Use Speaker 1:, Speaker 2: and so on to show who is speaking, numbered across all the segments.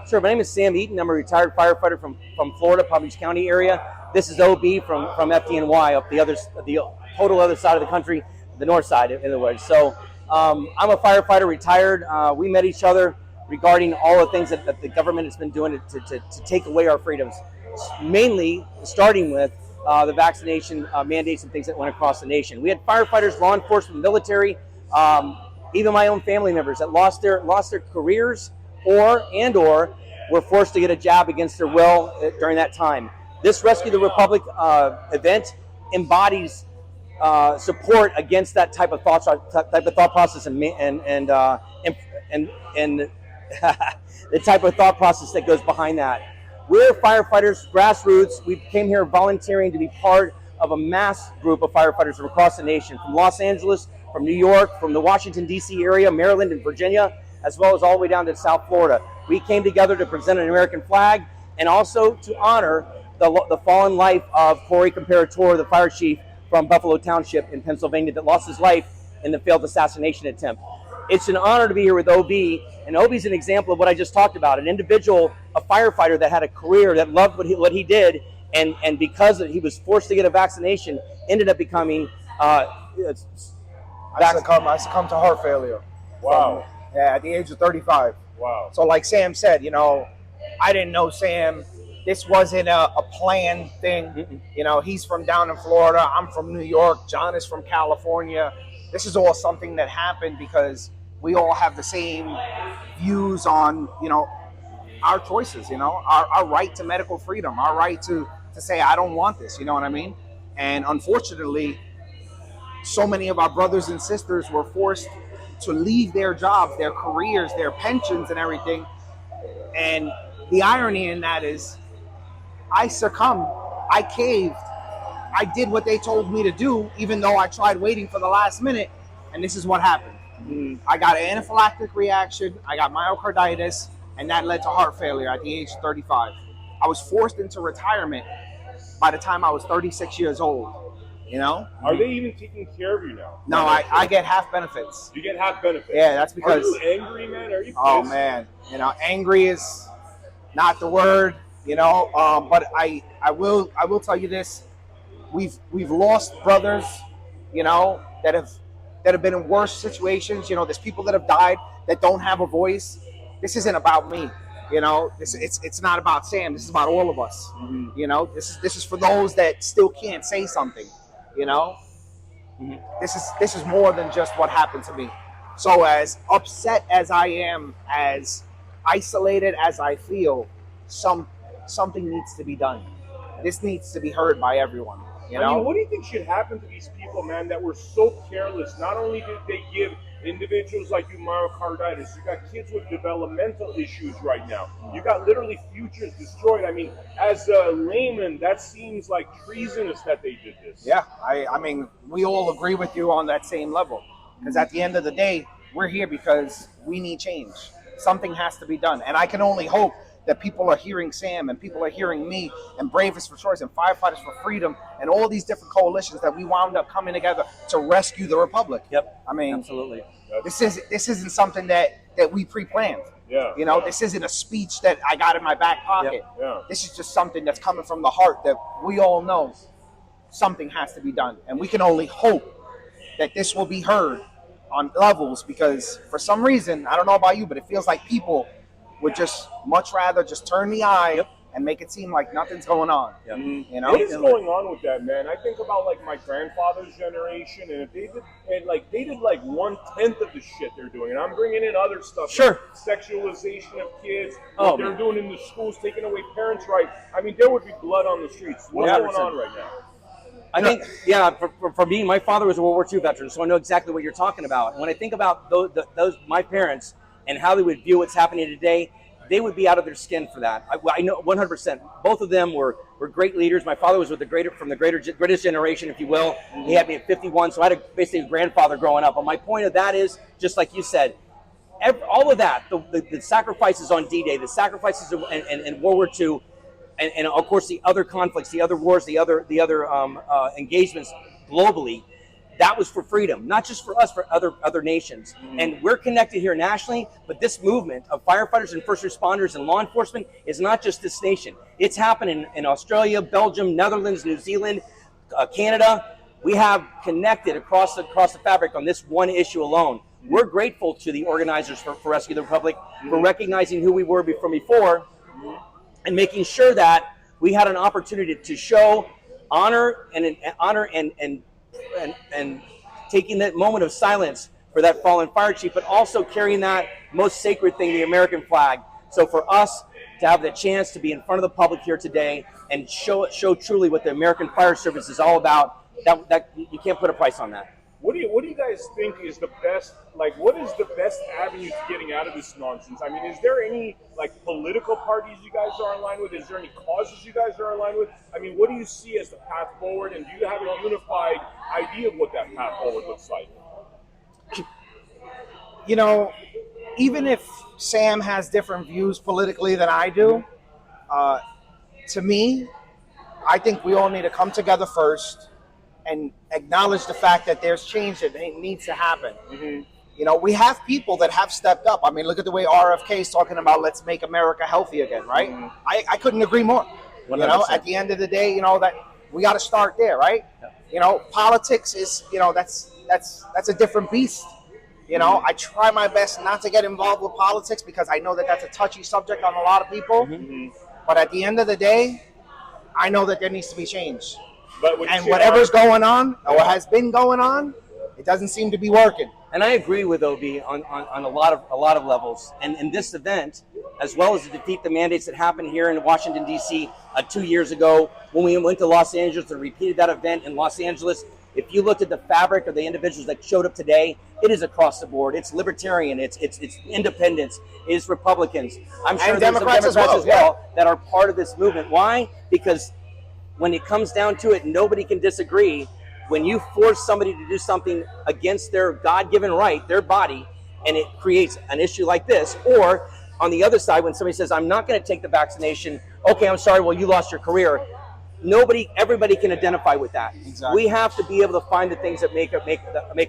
Speaker 1: Sure. My name is Sam Eaton. I'm a retired firefighter from Florida, Palm Beach County area. This is OB from FDNY up the total other side of the country, the north side, in other words. So I'm a firefighter, retired. We met each other regarding all the things that the government has been doing to take away our freedoms, mainly starting with the vaccination mandates and things that went across the nation. We had firefighters, law enforcement, military, even my own family members that lost their careers or were forced to get a jab against their will during that time. This Rescue the Republic event embodies support against that type of thought process and the type of thought process that goes behind that. We're firefighters, grassroots. We came here volunteering to be part of a mass group of firefighters from across the nation, from Los Angeles, from New York, from the Washington, D.C. area, Maryland, and Virginia, as well as all the way down to South Florida. We came together to present an American flag and also to honor the fallen life of Corey Comparator, the fire chief from Buffalo Township in Pennsylvania that lost his life in the failed assassination attempt. It's an honor to be here with OB, and OB is an example of what I just talked about, an individual, a firefighter that had a career, that loved what he did, and because he was forced to get a vaccination, ended up becoming...
Speaker 2: I succumbed to heart failure.
Speaker 3: Wow.
Speaker 2: At the age of 35.
Speaker 3: Wow.
Speaker 2: So like Sam said, I didn't know Sam. This wasn't a planned thing.
Speaker 1: Mm-mm.
Speaker 2: He's from down in Florida. I'm from New York. John is from California. This is all something that happened because we all have the same views on, our choices, our right to medical freedom, our right to say, I don't want this, you know what I mean? And unfortunately, so many of our brothers and sisters were forced to leave their jobs, their careers, their pensions and everything. And the irony in that is I succumbed, I caved, I did what they told me to do, even though I tried waiting for the last minute, and this is what happened. I got an anaphylactic reaction, I got myocarditis, and that led to heart failure at the age of 35. I was forced into retirement by the time I was 36 years old.
Speaker 3: Are they even taking care of you now?
Speaker 2: No, I get half benefits.
Speaker 3: You get half benefits?
Speaker 2: Yeah, that's because...
Speaker 3: Are you angry, man? Are you pissed?
Speaker 2: Oh, man. Angry is not the word, but I will tell you this. We've lost brothers, that have been in worse situations. There's people that have died that don't have a voice. This isn't about me. It's not about Sam. This is about all of us.
Speaker 1: Mm-hmm.
Speaker 2: This is for those that still can't say something.
Speaker 1: Mm-hmm.
Speaker 2: This is more than just what happened to me. So as upset as I am, as isolated as I feel, something needs to be done. This needs to be heard by everyone.
Speaker 3: What do you think should happen to these people, man, that were so careless? Not only did they give individuals like you myocarditis, you got kids with developmental issues right now. You got literally futures destroyed. As a layman, that seems like treasonous that they did this.
Speaker 2: Yeah, I mean, we all agree with you on that same level. Because at the end of the day, we're here because we need change. Something has to be done. And I can only hope that people are hearing Sam and people are hearing me and Bravest for Choice and Firefighters for Freedom and all these different coalitions that we wound up coming together to rescue the Republic.
Speaker 1: Yep.
Speaker 2: Absolutely. This isn't something that we pre-planned.
Speaker 3: Yeah.
Speaker 2: This isn't a speech that I got in my back pocket.
Speaker 1: Yep.
Speaker 3: Yeah.
Speaker 2: This is just something that's coming from the heart that we all know something has to be done. And we can only hope that this will be heard on levels because for some reason, I don't know about you, but it feels like people would just much rather just turn the eye and make it seem like nothing's going on.
Speaker 1: Yep.
Speaker 3: What is going on with that, man? I think about my grandfather's generation, and if they did 1/10 of the shit they're doing, and I'm bringing in other stuff.
Speaker 1: Sure.
Speaker 3: Like sexualization of kids. What they're doing in the schools, taking away parents' rights. There would be blood on the streets. What's going on right now?
Speaker 1: I think, for me, my father was a World War II veteran, so I know exactly what you're talking about. And when I think about those my parents and how they would view what's happening today, they would be out of their skin for that. I know 100%. Both of them were great leaders. My father was from the greatest generation, if you will. He had me at 51, so I had basically a grandfather growing up. But my point of that is, just like you said, all of that, the sacrifices on D-Day, the sacrifices in World War II, and of course the other conflicts, the other wars, the other engagements globally, that was for freedom, not just for us, for other nations. And we're connected here nationally, but this movement of firefighters and first responders and law enforcement is not just this nation. It's happening in Australia, Belgium, Netherlands, New Zealand, Canada. We have connected across the fabric on this one issue alone. We're grateful to the organizers for Rescue the Republic for recognizing who we were from before and making sure that we had an opportunity to show honor and taking that moment of silence for that fallen fire chief, but also carrying that most sacred thing, the American flag. So for us to have the chance to be in front of the public here today and show truly what the American Fire Service is all about, that you can't put a price on that.
Speaker 3: What do you guys think is the best, like, what is the best avenue to getting out of this nonsense? I mean, is there any, like, political parties you guys are in line with? Is there any causes you guys are in line with? I mean, what do you see as the path forward, and do you have a unified idea of what that path forward looks like?
Speaker 2: You know, even if Sam has different views politically than I do, to me, I think we all need to come together first and acknowledge the fact that there's change that needs to happen. You know, we have people that have stepped up. I mean, look at the way RFK is talking about let's make America healthy again, right? I couldn't agree more.
Speaker 1: 100%.
Speaker 2: You know, at the end of the day, you know, that we got to start there, right? You know, politics is, you know, that's a different beast. You know, I try my best not to get involved with politics because I know that that's a touchy subject on a lot of people. But at the end of the day, I know that there needs to be change. And whatever's going on or has been going on, it doesn't seem to be working.
Speaker 1: And I agree with OB on a lot of levels. And in this event, as well as to defeat the mandates that happened here in Washington, D.C. 2 years ago when we went to Los Angeles and repeated that event in Los Angeles, if you looked at the fabric of the individuals that showed up today, it is across the board. It's libertarian, it's independents, it's Republicans. I'm sure
Speaker 2: and
Speaker 1: there's
Speaker 2: Democrats
Speaker 1: some Democrats as well
Speaker 2: yeah.
Speaker 1: that are part of this movement. Why? Because when it comes down to it, nobody can disagree. When you force somebody to do something against their God-given right, their body, and it creates an issue like this, or on the other side, when somebody says, I'm not going to take the vaccination, okay, I'm sorry, well, you lost your career. Everybody can identify with that.
Speaker 2: Exactly.
Speaker 1: We have to be able to find the things that make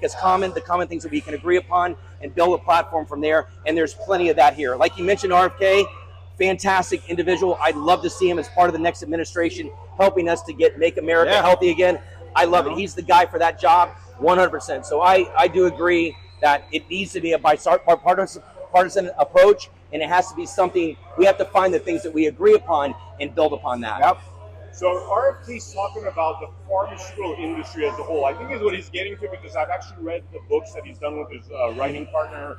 Speaker 1: us common, the common things that we can agree upon, and build a platform from there. And there's plenty of that here. Like you mentioned, RFK, fantastic individual. I'd love to see him as part of the next administration, helping us to make America healthy again. I love it. He's the guy for that job, 100%. So I do agree that it needs to be a bipartisan approach, and it has to be something, we have to find the things that we agree upon and build upon that.
Speaker 2: Yep.
Speaker 3: So RFK's talking about the pharmaceutical industry as a whole. I think is what he's getting to, because I've actually read the books that he's done with his writing partner,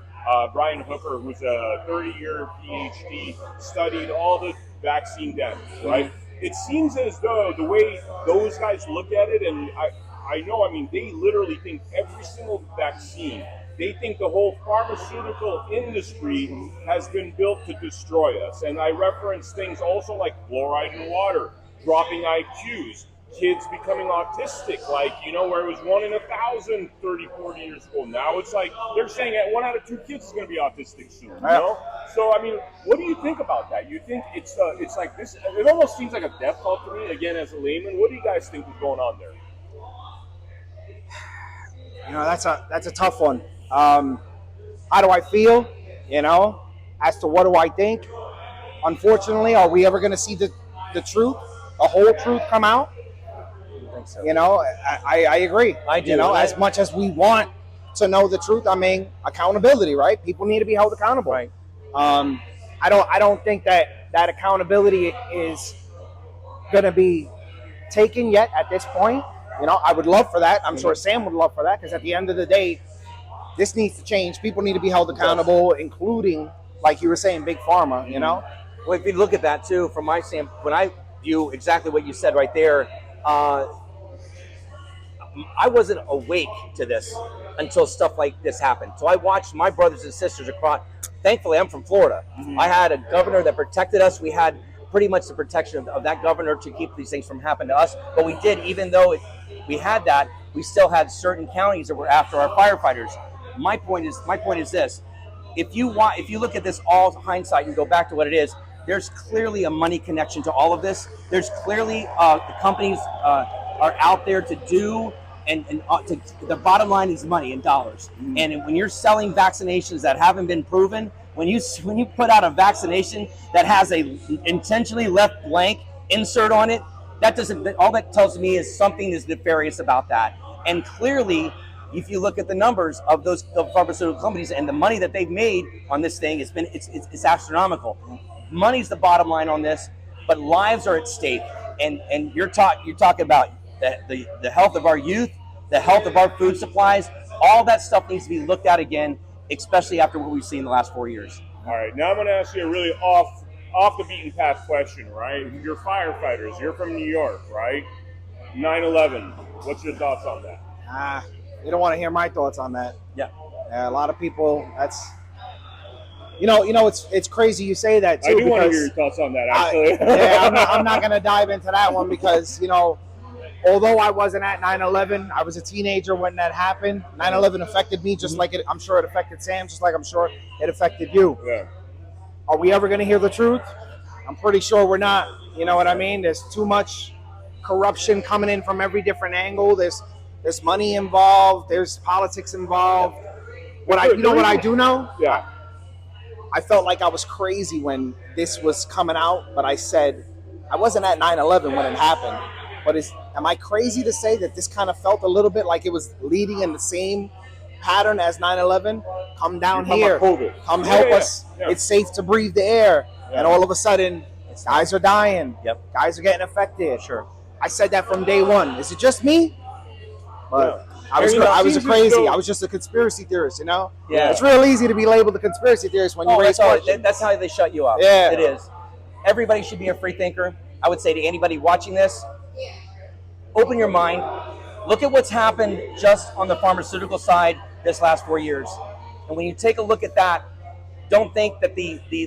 Speaker 3: Brian Hooker, who's a 30-year PhD, studied all the vaccine damage, right? It seems as though the way those guys look at it, and I know, I mean, they literally think every single vaccine, they think the whole pharmaceutical industry has been built to destroy us. And I reference things also like fluoride in water, dropping IQs, kids becoming autistic, like, you know, where it was 1 in 1,000 30, 40 years ago. Now it's like they're saying that 1 out of 2 kids is going to be autistic soon, you know? So, I mean, what do you think about that? You think it's like this, it almost seems like a death cult to me, again, as a layman. What do you guys think is going on there?
Speaker 2: You know, that's a tough one. How do I feel, you know, as to what do I think? Unfortunately, are we ever going to see the truth, the whole truth come out?
Speaker 1: I think so.
Speaker 2: You know, I agree.
Speaker 1: I do.
Speaker 2: You know, as much as we want to know the truth, I mean, accountability, right? People need to be held accountable.
Speaker 1: Right.
Speaker 2: I don't think that accountability is going to be taken yet at this point. You know, I would love for that. I'm sure Sam would love for that, because at the end of the day, this needs to change. People need to be held accountable, including, like you were saying, Big Pharma, you know?
Speaker 1: Well, if you look at that too, from my standpoint, when I view exactly what you said right there, I wasn't awake to this until stuff like this happened. So I watched my brothers and sisters across. Thankfully, I'm from Florida. I had a governor that protected us. We had pretty much the protection of that governor to keep these things from happening to us. But we did, even though we had that, we still had certain counties that were after our firefighters. My point is this: if you look at this all hindsight and go back to what it is, there's clearly a money connection to all of this. There's clearly the companies are out there to do the bottom line is money and dollars. And when you're selling vaccinations that haven't been proven, when you put out a vaccination that has a intentionally left blank insert on it, that doesn't. All that tells me is something is nefarious about that. And clearly, if you look at the numbers of those pharmaceutical companies and the money that they've made on this thing, it's astronomical. Money's the bottom line on this, but lives are at stake. And you're talking about the health of our youth, the health of our food supplies. All that stuff needs to be looked at again, especially after what we've seen in the last 4 years.
Speaker 3: All right, now I'm going to ask you a really off the beaten path question, right? You're firefighters. You're from New York, right? 9/11. What's your thoughts on that?
Speaker 2: You don't want to hear my thoughts on that.
Speaker 1: Yeah.
Speaker 2: A lot of people. That's. It's crazy you say that too.
Speaker 3: I do want to hear your thoughts on that, actually.
Speaker 2: I'm not going to dive into that one because although I wasn't at 9/11, I was a teenager when that happened. 9/11 affected me just like I'm sure it affected Sam, just like I'm sure it affected you.
Speaker 3: Yeah.
Speaker 2: Are we ever going to hear the truth? I'm pretty sure we're not. You know what I mean? There's too much corruption coming in from every different angle. There's money involved. There's politics involved. What I do know?
Speaker 3: Yeah.
Speaker 2: I felt like I was crazy when this was coming out, but I said I wasn't at 9/11 when it happened. But am I crazy to say that this kind of felt a little bit like it was leading in the same pattern as 9/11? Come down here. Come help us.
Speaker 3: Yeah.
Speaker 2: It's safe to breathe the air. Yeah. And all of a sudden, guys are dying.
Speaker 1: Yep.
Speaker 2: Guys are getting affected.
Speaker 1: Sure.
Speaker 2: I said that from day one. Is it just me? But I was crazy. I was just a conspiracy theorist,
Speaker 1: Yeah.
Speaker 2: It's real easy to be labeled a conspiracy theorist when you raise questions.
Speaker 1: That's how they shut you up.
Speaker 2: Yeah.
Speaker 1: It is. Everybody should be a free thinker. I would say to anybody watching this, open your mind. Look at what's happened just on the pharmaceutical side this last 4 years. And when you take a look at that, don't think that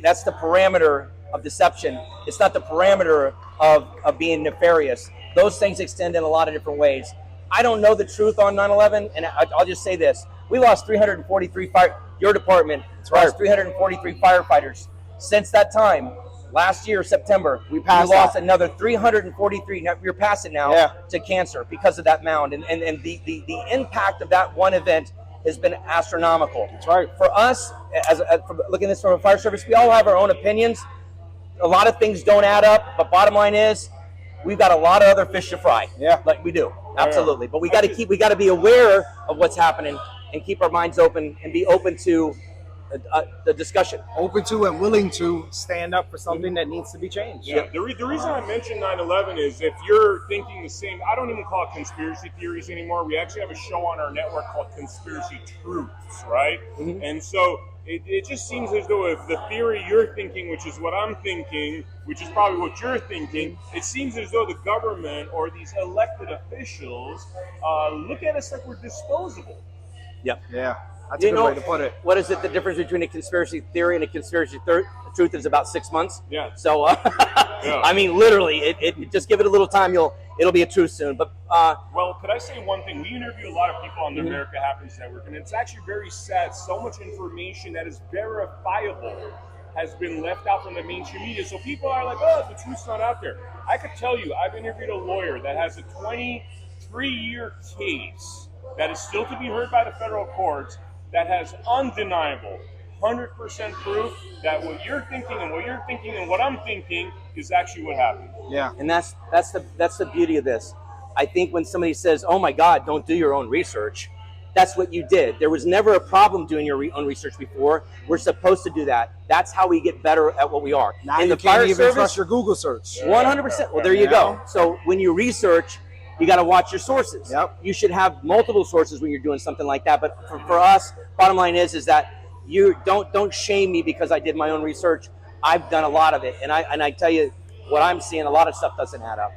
Speaker 1: that's the parameter of deception. It's not the parameter of being nefarious. Those things extend in a lot of different ways. I don't know the truth on 9/11, and I'll just say this. We lost 343 your department lost 343 firefighters. Since that time, last year, September, we lost another 343. Now, we're past it now to cancer because of that mound. And the impact of that one event has been astronomical.
Speaker 2: That's right.
Speaker 1: For us, looking at this from a fire service, we all have our own opinions. A lot of things don't add up, but bottom line is, we've got a lot of other fish to fry.
Speaker 2: Yeah.
Speaker 1: Like we do. Absolutely. But we got to be aware of what's happening and keep our minds open and be open to the discussion.
Speaker 2: Open to and willing to stand up for something that needs to be changed.
Speaker 3: Yeah. The reason I mentioned 9/11 is if you're thinking the same, I don't even call it conspiracy theories anymore. We actually have a show on our network called Conspiracy Truths, right? Mm-hmm. And so it just seems as though if the theory you're thinking, which is what I'm thinking, which is probably what you're thinking, it seems as though the government or these elected officials look at us like we're disposable.
Speaker 1: Yep.
Speaker 2: Yeah. That's a good way to put it.
Speaker 1: What is it? The difference between a conspiracy theory and a conspiracy truth is about 6 months.
Speaker 3: Yeah.
Speaker 1: So, I mean, literally, it just give it a little time. It'll be a truth soon. But
Speaker 3: well, could I say one thing? We interview a lot of people on the America Happens Network, and it's actually very sad. So much information that is verifiable has been left out from the mainstream media. So people are like, "Oh, the truth's not out there." I could tell you, I've interviewed a lawyer that has a 23-year case that is still to be heard by the federal courts, that has undeniable 100% proof that what you're thinking and what you're thinking and what I'm thinking is actually what happened.
Speaker 1: Yeah, and that's the beauty of this. I think when somebody says, "Oh my God, don't do your own research," that's what you did. There was never a problem doing your own research before. We're supposed to do that. That's how we get better at what we are.
Speaker 2: Now you can't even trust your Google search.
Speaker 1: 100%. Well, there you go. So when you research, you got to watch your sources.
Speaker 2: Yep.
Speaker 1: You should have multiple sources when you're doing something like that. But for us, bottom line is that you don't shame me because I did my own research. I've done a lot of it, and I tell you what I'm seeing. A lot of stuff doesn't add up.